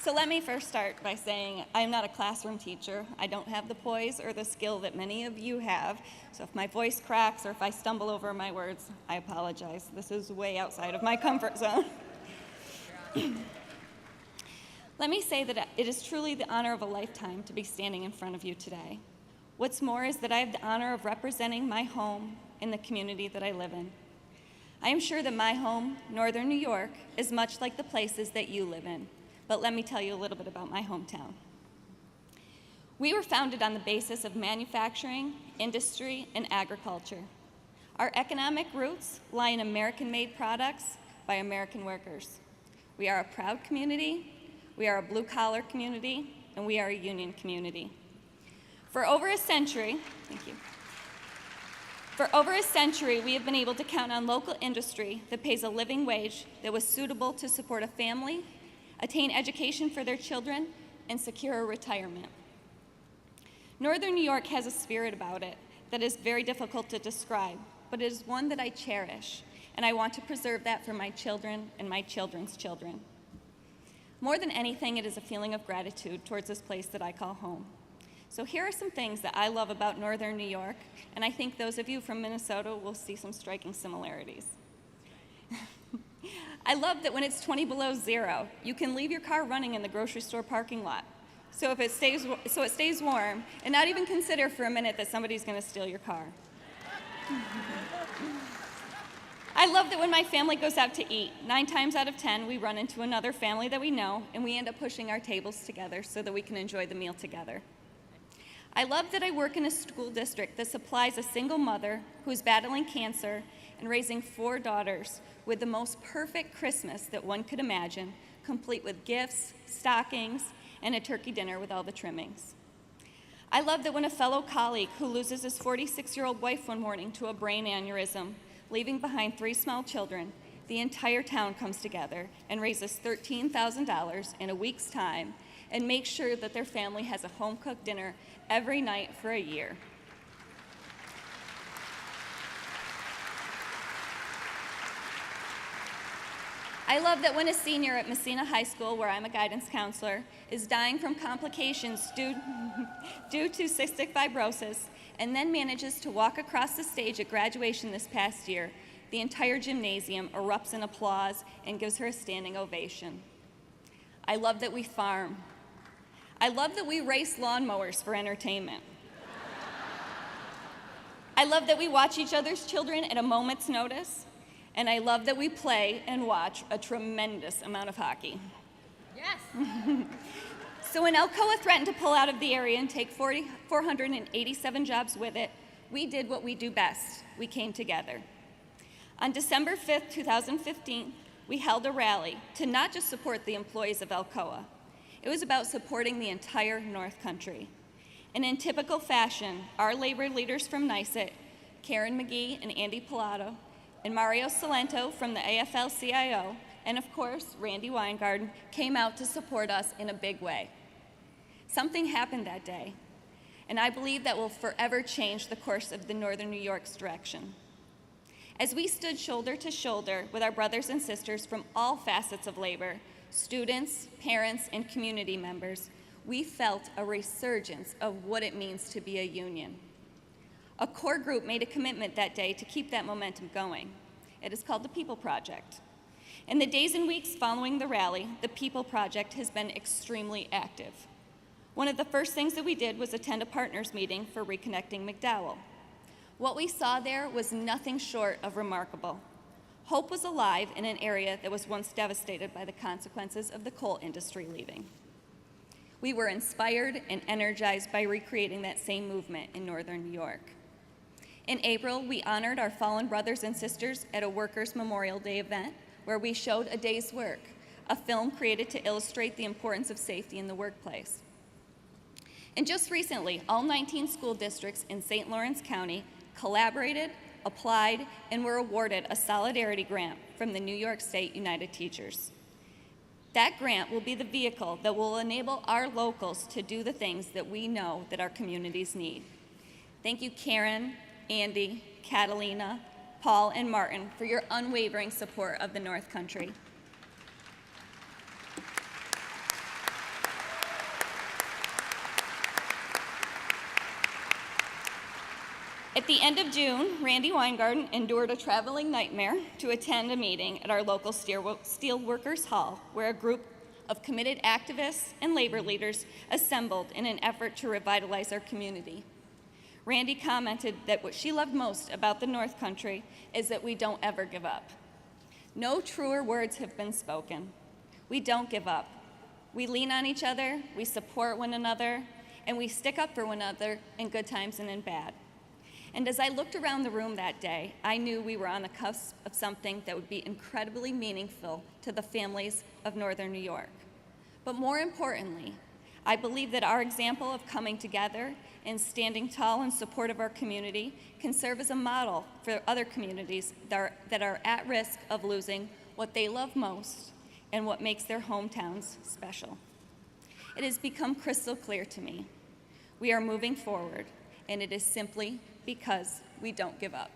So let me first start by saying I'm not a classroom teacher. I don't have the poise or the skill that many of you have. So if my voice cracks or if I stumble over my words, I apologize. This is way outside of my comfort zone. Let me say that it is truly the honor of a lifetime to be standing in front of you today. What's more is that I have the honor of representing my home and the community that I live in. I am sure that my home, Northern New York, is much like the places that you live in. But let me tell you a little bit about my hometown. We were founded on the basis of manufacturing, industry, and agriculture. Our economic roots lie in American-made products by American workers. We are a proud community, we are a blue-collar community, and we are a union community. For over a century, we have been able to count on local industry that pays a living wage that was suitable to support a family, attain education for their children, and secure a retirement. Northern New York has a spirit about it that is very difficult to describe, but it is one that I cherish, and I want to preserve that for my children and my children's children. More than anything, it is a feeling of gratitude towards this place that I call home. So here are some things that I love about Northern New York, and I think those of you from Minnesota will see some striking similarities. I love that when it's 20 below zero, you can leave your car running in the grocery store parking lot. So it stays warm, and not even consider for a minute that somebody's going to steal your car. I love that when my family goes out to eat, 9 times out of 10, we run into another family that we know, and we end up pushing our tables together so that we can enjoy the meal together. I love that I work in a school district that supplies a single mother who is battling cancer and raising 4 daughters with the most perfect Christmas that one could imagine, complete with gifts, stockings, and a turkey dinner with all the trimmings. I love that when a fellow colleague who loses his 46-year-old wife one morning to a brain aneurysm, leaving behind 3 small children, the entire town comes together and raises $13,000 in a week's time and makes sure that their family has a home-cooked dinner every night for a year. I love that when a senior at Massena High School, where I'm a guidance counselor, is dying from complications due to cystic fibrosis and then manages to walk across the stage at graduation this past year, the entire gymnasium erupts in applause and gives her a standing ovation. I love that we farm. I love that we race lawnmowers for entertainment. I love that we watch each other's children at a moment's notice. And I love that we play and watch a tremendous amount of hockey. Yes. So when Alcoa threatened to pull out of the area and take 487 jobs with it, we did what we do best. We came together. On December 5th, 2015, we held a rally to not just support the employees of Alcoa. It was about supporting the entire North Country. And in typical fashion, our labor leaders from NYSET, Karen McGee and Andy Pilato, and Mario Salento from the AFL-CIO, and of course, Randy Weingarten, came out to support us in a big way. Something happened that day, and I believe that will forever change the course of the Northern New York's direction. As we stood shoulder to shoulder with our brothers and sisters from all facets of labor, students, parents, and community members, we felt a resurgence of what it means to be a union. A core group made a commitment that day to keep that momentum going. It is called the People Project. In the days and weeks following the rally, the People Project has been extremely active. One of the first things that we did was attend a partners meeting for Reconnecting McDowell. What we saw there was nothing short of remarkable. Hope was alive in an area that was once devastated by the consequences of the coal industry leaving. We were inspired and energized by recreating that same movement in Northern New York. In April, we honored our fallen brothers and sisters at a Workers' Memorial Day event where we showed A Day's Work, a film created to illustrate the importance of safety in the workplace. And just recently, all 19 school districts in St. Lawrence County collaborated, applied, and were awarded a Solidarity Grant from the New York State United Teachers. That grant will be the vehicle that will enable our locals to do the things that we know that our communities need. Thank you, Karen, Andy, Catalina, Paul, and Martin for your unwavering support of the North Country. At the end of June, Randy Weingarten endured a traveling nightmare to attend a meeting at our local Steelworkers Hall, where a group of committed activists and labor leaders assembled in an effort to revitalize our community. Randy commented that what she loved most about the North Country is that we don't ever give up. No truer words have been spoken. We don't give up. We lean on each other, we support one another, and we stick up for one another in good times and in bad. And as I looked around the room that day, I knew we were on the cusp of something that would be incredibly meaningful to the families of Northern New York. But more importantly, I believe that our example of coming together and standing tall in support of our community can serve as a model for other communities that are at risk of losing what they love most and what makes their hometowns special. It has become crystal clear to me. We are moving forward, and it is simply because we don't give up.